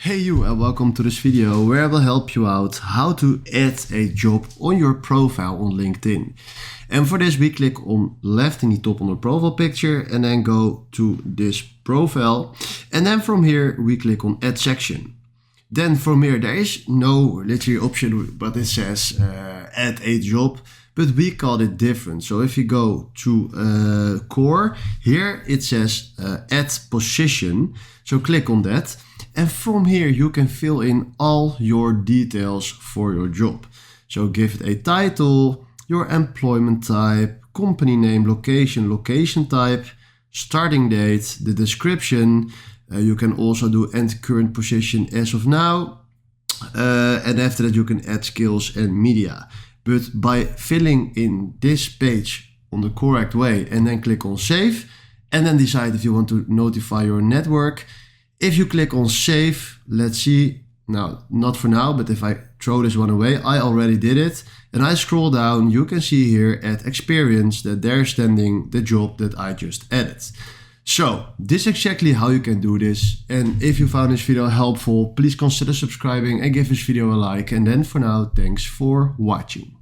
Hey you, and welcome to this video where I will help you out how to add a job on your profile on LinkedIn. And for this we click on left in the top on the profile picture and then go to this profile, and then from here we click on add section. Then from here there is no literally option but it says add a job, but we call it different. So if you go to core, here it says add position, so click on that. And from here you can fill in all your details for your job. So give it a title, your employment type, company name, location type, starting date, the description. You can also do end current position as of now. And after that you can add skills and media. But by filling in this page on the correct way and then click on save and then decide if you want to notify your network. If you click on save, let's see, now not for now, but if I throw this one away, I already did it. And I scroll down, you can see here at experience that they're standing the job that I just added. So this is exactly how you can do this. And if you found this video helpful, please consider subscribing and give this video a like. And then for now, thanks for watching.